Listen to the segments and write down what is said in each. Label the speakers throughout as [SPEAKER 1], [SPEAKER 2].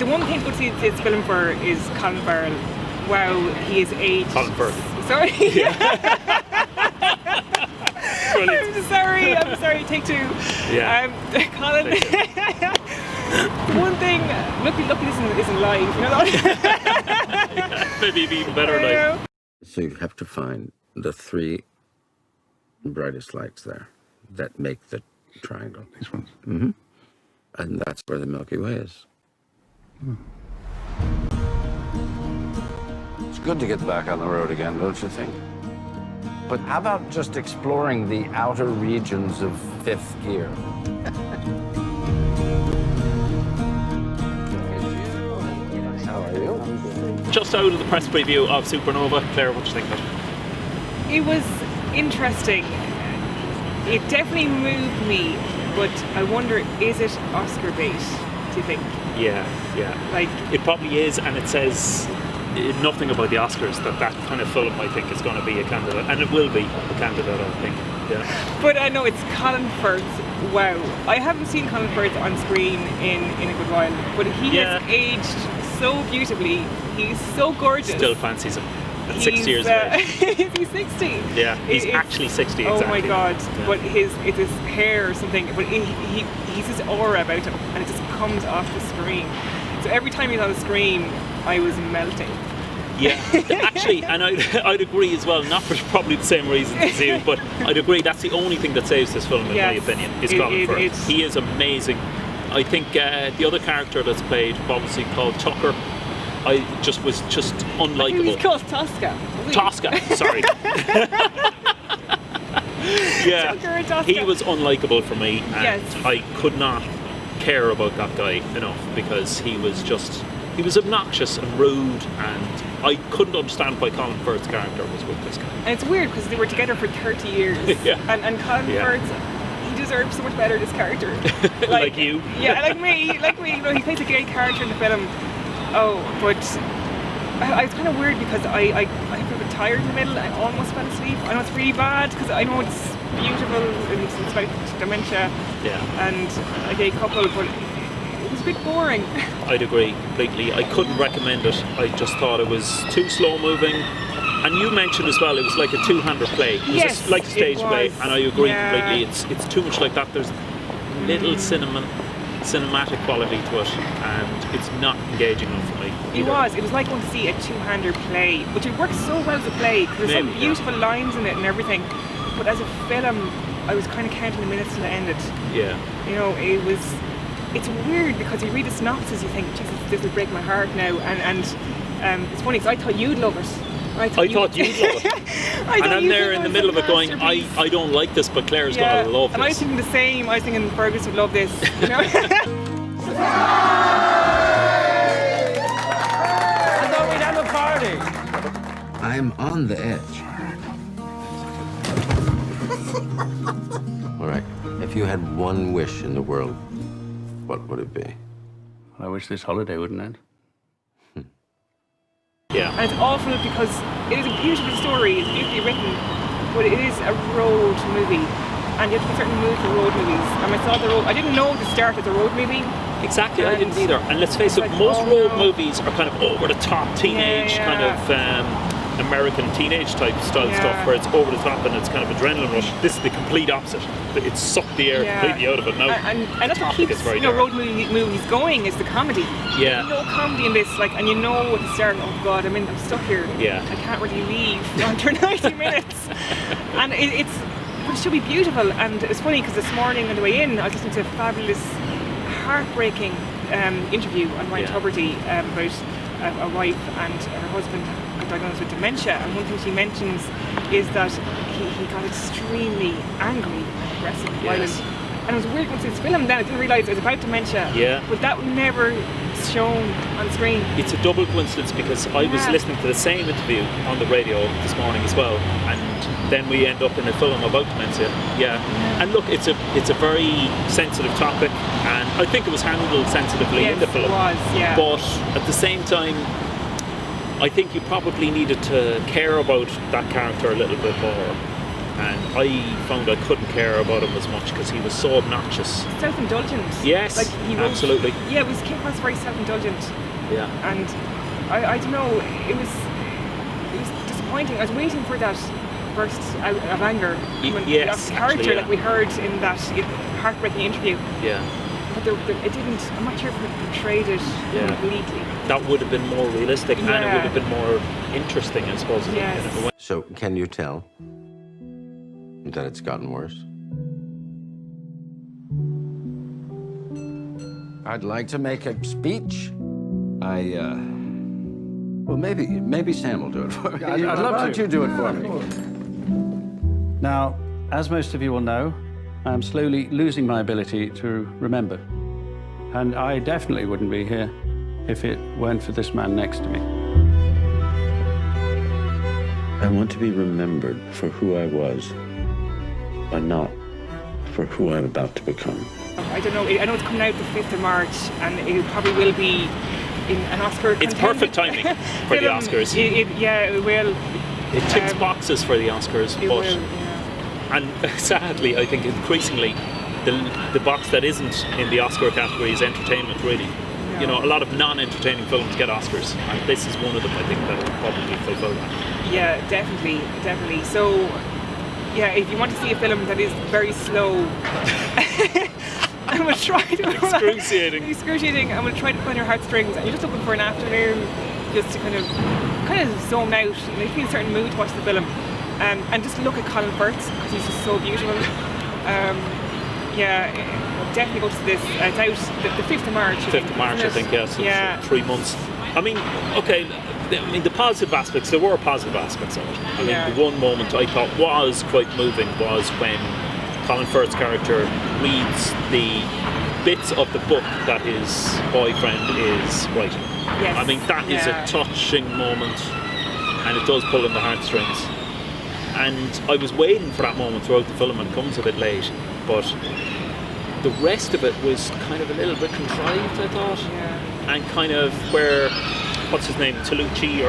[SPEAKER 1] the one thing to go see this film for is Colin Farrell. Wow, he is aged.
[SPEAKER 2] Colin Firth.
[SPEAKER 1] Sorry.
[SPEAKER 2] Brilliant.
[SPEAKER 1] I'm sorry, take two.
[SPEAKER 2] Yeah.
[SPEAKER 1] Colin. One thing, lucky this isn't live, you know that?
[SPEAKER 2] Yeah, maybe even better live.
[SPEAKER 3] So you have to find the 3 brightest lights there that make the triangle.
[SPEAKER 4] These ones?
[SPEAKER 3] Mm-hmm. And that's where the Milky Way is. It's good to get back on the road again, don't you think? But how about just exploring the outer regions of 5th gear? How are you?
[SPEAKER 2] Just out of the press preview of Supernova, Claire, what do you think of it?
[SPEAKER 1] It was interesting. It definitely moved me, but I wonder, is it Oscar bait, do you think?
[SPEAKER 2] Yeah.
[SPEAKER 1] Like,
[SPEAKER 2] it probably is, and it says nothing about the Oscars, that kind of film I think is going to be a candidate, and it will be a candidate, I think. Yeah.
[SPEAKER 1] But I know it's Colin Firth. Wow. I haven't seen Colin Firth on screen in a good while, but he has aged so beautifully. He's so gorgeous.
[SPEAKER 2] Still fancies him. At 6 years of age.
[SPEAKER 1] He's 60.
[SPEAKER 2] Yeah, he's actually 60 exactly.
[SPEAKER 1] Oh my god. Yeah. But it's his hair or something, but he's this aura about him, and it just comes off the screen. So every time he's on the screen, I was melting.
[SPEAKER 2] Yeah, actually, and I'd agree as well, not for probably the same reasons as you, but I'd agree that's the only thing that saves this film, in my opinion, is Colin Firth. He is amazing. I think the other character that's played, obviously called Tucker, was just unlikable.
[SPEAKER 1] He's called Tosca.
[SPEAKER 2] Tosca, sorry. Yeah, he was unlikable for me, and I could not care about that guy enough because he was obnoxious and rude, and I couldn't understand why Colin Firth's character was with this guy.
[SPEAKER 1] And it's weird because they were together for 30 years. And Colin Firth, he deserves so much better, this character.
[SPEAKER 2] Like you.
[SPEAKER 1] Yeah, like me. You know, he plays a gay character in the film. Oh, but I was kind of weird because I got a bit tired in the middle. I almost fell asleep. I know it's really bad because I know it's beautiful and it's about dementia and a gay couple, but it was a bit boring.
[SPEAKER 2] I'd agree completely. I couldn't recommend it. I just thought it was too slow moving. And you mentioned as well, it was like a two-hander play. It was like a stage play, and I agree completely. It's too much like that. There's little cinematic quality to it, and it's not engaging enough for me.
[SPEAKER 1] It was like going to see a two-hander play, which it works so well as a play. There's some beautiful lines in it and everything, but as a film, I was kind of counting the minutes till it ended. Yeah. You know, it's weird because you read the synopsis, you think, Jesus, this will break my heart now, and it's funny because I thought you'd love it. I thought you'd love it. And I'm there in the middle of it going,
[SPEAKER 2] I don't like this, but Claire's going to love this.
[SPEAKER 1] And I was thinking the same. I was thinking Fergus would love this, you know?
[SPEAKER 3] I thought we'd have a party. I'm on the edge. All right. If you had one wish in the world, what would it be?
[SPEAKER 4] I wish this holiday wouldn't end.
[SPEAKER 2] Yeah.
[SPEAKER 1] And it's awful because it is a beautiful story, it's beautifully written, but it is a road movie. And you have to be certain mood for road movies. And I saw the road, I didn't know the start of the road movie.
[SPEAKER 2] Exactly, I didn't either. And let's face it, most road movies are kind of over the top teenage kind of American teenage type style stuff where it's over the top and it's kind of adrenaline rush. This is the complete opposite. It sucked the air completely out of it now.
[SPEAKER 1] And that's what keeps road movies going is the comedy.
[SPEAKER 2] Yeah.
[SPEAKER 1] There's no comedy in this, at the start, oh god, I'm stuck here.
[SPEAKER 2] Yeah.
[SPEAKER 1] I can't really leave after 90 minutes. And but it should be beautiful. And it's funny because this morning on the way in, I was listening to a fabulous, heartbreaking interview on Ryan Tuberty about a wife and her husband got diagnosed with dementia, and one thing she mentions is that he got extremely angry, aggressive, violent. And it was weird once it's filmed then, I didn't realise it was about dementia. Yeah. But that was never shown on screen.
[SPEAKER 2] It's a double coincidence because I was listening to the same interview on the radio this morning as well, and then we end up in a film about dementia. And look, it's a very sensitive topic, and I think it was handled sensitively in the film.
[SPEAKER 1] It was,
[SPEAKER 2] But at the same time, I think you probably needed to care about that character a little bit more. and I found I couldn't care about him as much because he was so obnoxious.
[SPEAKER 1] Self-indulgent.
[SPEAKER 2] Yes,
[SPEAKER 1] like he wrote,
[SPEAKER 2] absolutely.
[SPEAKER 1] Yeah, it was came across very self-indulgent.
[SPEAKER 2] Yeah.
[SPEAKER 1] And I don't know, it was disappointing. I was waiting for that burst of anger.
[SPEAKER 2] Yes,
[SPEAKER 1] the character,
[SPEAKER 2] actually, yeah.
[SPEAKER 1] like we heard in that heartbreaking interview.
[SPEAKER 2] Yeah.
[SPEAKER 1] But it didn't. I'm not sure if it portrayed it completely.
[SPEAKER 2] That would have been more realistic, and it would have been more interesting, I suppose.
[SPEAKER 1] Yes.
[SPEAKER 2] In a way.
[SPEAKER 3] So, can you tell that it's gotten worse? I'd like to make a speech. Well, maybe Sam will do it for me.
[SPEAKER 4] I'd love
[SPEAKER 3] Why
[SPEAKER 4] to.
[SPEAKER 3] don't you do it for me?
[SPEAKER 4] Now, as most of you will know, I am slowly losing my ability to remember. And I definitely wouldn't be here if it weren't for this man next to me.
[SPEAKER 5] I want to be remembered for who I was, but not for who I'm about to become.
[SPEAKER 1] I don't know. I know it's coming out the 5th of March, and it probably will be in an Oscar.
[SPEAKER 2] It's perfect timing for the Oscars.
[SPEAKER 1] It will.
[SPEAKER 2] It ticks boxes for the Oscars,
[SPEAKER 1] It
[SPEAKER 2] but
[SPEAKER 1] will, yeah.
[SPEAKER 2] and sadly, I think increasingly, the box that isn't in the Oscar category is entertainment. Really, you know, a lot of non-entertaining films get Oscars, and this is one of them. I think that will probably fulfill that.
[SPEAKER 1] Yeah, definitely. So, yeah, if you want to see a film that is very slow, I'm going to try to... Excruciating. I'm going to try to pull on your heartstrings, and you're just looking for an afternoon just to kind of zone out and make you in a certain mood to watch the film. And just look at Colin Firth, because he's just so beautiful. Definitely go to this. It's out the 5th of March.
[SPEAKER 2] 5th of March, I think, yes.
[SPEAKER 1] Yeah.
[SPEAKER 2] It's 3 months. I mean, okay, the positive aspects, there were positive aspects of it. I mean, the one moment I thought was quite moving was when Colin Firth's character reads the bits of the book that his boyfriend is writing.
[SPEAKER 1] Yes.
[SPEAKER 2] I mean, that is a touching moment, and it does pull in the heartstrings. And I was waiting for that moment throughout the film, and it comes a bit late, but the rest of it was kind of a little bit contrived, I thought.
[SPEAKER 1] Yeah.
[SPEAKER 2] And kind of where, what's his name, Tucci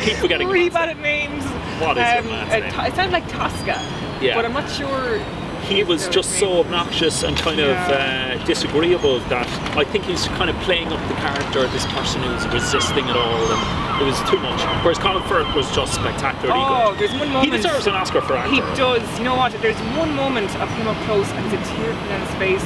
[SPEAKER 2] keep forgetting.
[SPEAKER 1] Really bad at names.
[SPEAKER 2] What is your man's name?
[SPEAKER 1] It sounded like Tosca, but I'm not sure.
[SPEAKER 2] He was just so obnoxious and kind of disagreeable that I think he's kind of playing up the character, this person who's resisting it all, and it was too much. Whereas Colin Firth was just spectacularly good.
[SPEAKER 1] There's one moment.
[SPEAKER 2] He deserves an Oscar for actor.
[SPEAKER 1] He does. You know what? There's one moment of him up close, and there's a tear coming down his face.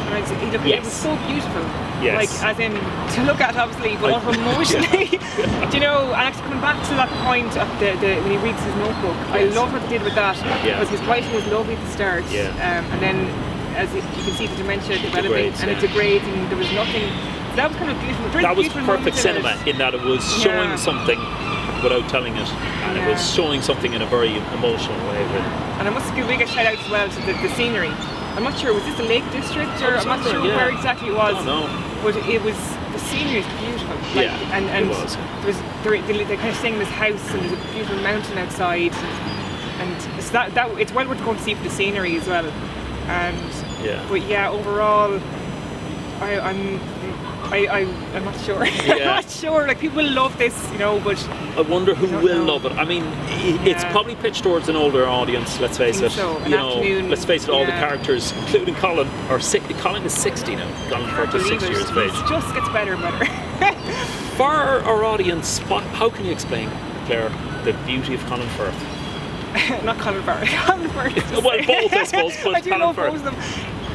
[SPEAKER 1] And it was so beautiful.
[SPEAKER 2] Yes.
[SPEAKER 1] Like, as in, to look at, obviously, but also emotionally. Do you know, and actually coming back to that point of when he reads his notebook, I love what they did with that. Because his writing was lovely at the start. And then, as you can see, the dementia developing, and it degrades, and there was nothing. So that was kind of beautiful.
[SPEAKER 2] That was perfect cinema in that it was showing something without telling it, and it was showing something in a very emotional way. Really.
[SPEAKER 1] And I must give a big shout out as well to the scenery. I'm not sure, was this the Lake District, or I'm not sure where exactly it was.
[SPEAKER 2] I don't know.
[SPEAKER 1] But it was, the scenery is beautiful. Like, and
[SPEAKER 2] it was.
[SPEAKER 1] They're kind of staying in this house, and there's a beautiful mountain outside, and so that it's well worth going to see for the scenery as well. And but yeah, overall, I'm not sure. I'm not sure. Like, people will love this, you know, but
[SPEAKER 2] I wonder who will love it. I mean, it's probably pitched towards an older audience. Let's face it.
[SPEAKER 1] So.
[SPEAKER 2] You know, let's face it. All the characters, including Colin, Colin is 60 now. Colin Firth is 60 years of age.
[SPEAKER 1] It just gets better and better.
[SPEAKER 2] For our audience, how can you explain, Claire, the beauty of Colin Firth?
[SPEAKER 1] Not Colin Firth. Colin Firth.
[SPEAKER 2] Well, both, I suppose, but
[SPEAKER 1] I do
[SPEAKER 2] Colin
[SPEAKER 1] love
[SPEAKER 2] Firth.
[SPEAKER 1] both of them.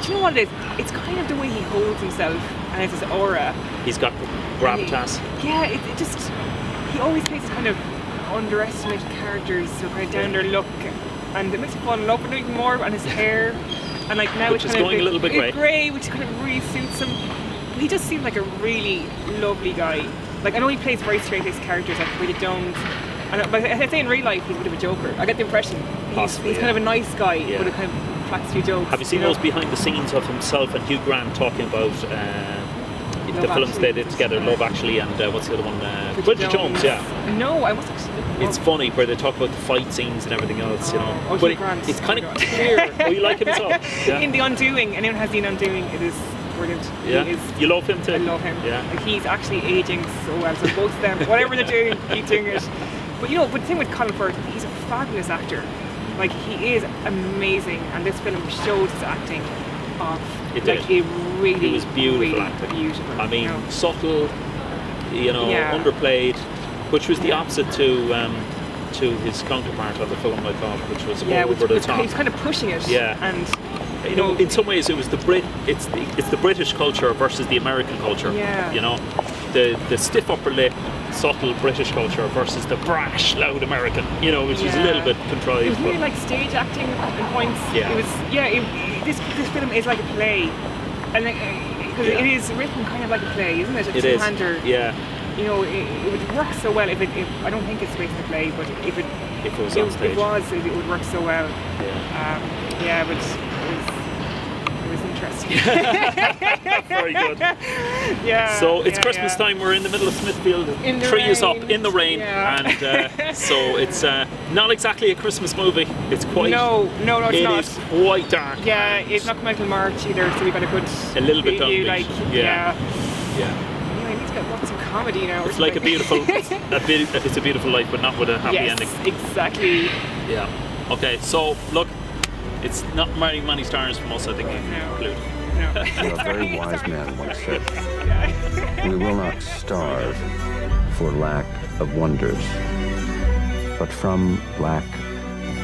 [SPEAKER 1] Do you know what it is? It's kind of the way he holds himself, and it's his aura.
[SPEAKER 2] He's got gravitas.
[SPEAKER 1] It just, he always plays kind of underestimated characters, so kind of down their look, and it makes me fall in love with him even more, and his hair, and like now
[SPEAKER 2] which
[SPEAKER 1] it's
[SPEAKER 2] is
[SPEAKER 1] kind
[SPEAKER 2] going
[SPEAKER 1] of
[SPEAKER 2] a little bit grey,
[SPEAKER 1] which kind of really suits him. He just seems like a really lovely guy. Like, I know he plays very straight-laced characters, like Bridget Jones, but I'd say in real life he's a bit of a joker. I get the impression he's kind of a nice guy, but it kind of cracks a few jokes.
[SPEAKER 2] Have you seen those behind the scenes of himself and Hugh Grant talking about the films they did together, Love Actually, and what's the other one? Bridget Jones,
[SPEAKER 1] No, I must actually.
[SPEAKER 2] It's funny where they talk about the fight scenes and everything else, you know.
[SPEAKER 1] Oh,
[SPEAKER 2] but
[SPEAKER 1] Hugh Grant.
[SPEAKER 2] it's kind of clear. Oh, you like him as well? Yeah.
[SPEAKER 1] In The Undoing, anyone has seen Undoing, it is brilliant.
[SPEAKER 2] Yeah. You love him too?
[SPEAKER 1] I love him.
[SPEAKER 2] Yeah.
[SPEAKER 1] Like, he's actually aging so well, so both of them, whatever they're doing, keep doing it. But you know, but the thing with Colin Firth, he's a fabulous actor. Like, he is amazing, and this film shows his acting off.
[SPEAKER 2] It
[SPEAKER 1] like,
[SPEAKER 2] did.
[SPEAKER 1] it really,
[SPEAKER 2] He was beautiful
[SPEAKER 1] really
[SPEAKER 2] acting.
[SPEAKER 1] beautiful.
[SPEAKER 2] I mean,
[SPEAKER 1] you know.
[SPEAKER 2] subtle, underplayed, which was the opposite to his counterpart on the film, I thought, which was over the top.
[SPEAKER 1] He's kind of pushing it.
[SPEAKER 2] Yeah.
[SPEAKER 1] And
[SPEAKER 2] you know, in some ways, it was it's the British culture versus the American culture.
[SPEAKER 1] Yeah.
[SPEAKER 2] You know, the stiff upper lip, subtle British culture versus the brash, loud American. You know, which is a little bit contrived.
[SPEAKER 1] It was really like stage acting at points.
[SPEAKER 2] Yeah.
[SPEAKER 1] It was. This film is like a play, and because it is written kind of like a play, isn't it? A two-hander.
[SPEAKER 2] Yeah.
[SPEAKER 1] You know, it would work so well if I don't think it's based on a play, but if it
[SPEAKER 2] was on stage.
[SPEAKER 1] it would work so well.
[SPEAKER 2] Yeah.
[SPEAKER 1] But it was interesting.
[SPEAKER 2] Very good.
[SPEAKER 1] Yeah.
[SPEAKER 2] So it's Christmas time. We're in the middle of Smithfield. Tree is up in the rain, and so it's not exactly a Christmas movie. It's quite.
[SPEAKER 1] No, it's not.
[SPEAKER 2] It is quite dark.
[SPEAKER 1] Yeah, it's not come out in March either, so we've had
[SPEAKER 2] a little bit
[SPEAKER 1] preview,
[SPEAKER 2] downbeat.
[SPEAKER 1] Yeah.
[SPEAKER 2] Yeah.
[SPEAKER 1] I need to get lots of comedy now.
[SPEAKER 2] It's like a beautiful, it's a beautiful life, but not with a happy ending.
[SPEAKER 1] Exactly.
[SPEAKER 2] Yeah. Okay, so look, it's not many stars from us, I think. Include.
[SPEAKER 1] No.
[SPEAKER 3] A very wise man once said, "We will not starve for lack of wonders, but from lack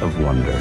[SPEAKER 3] of wonder."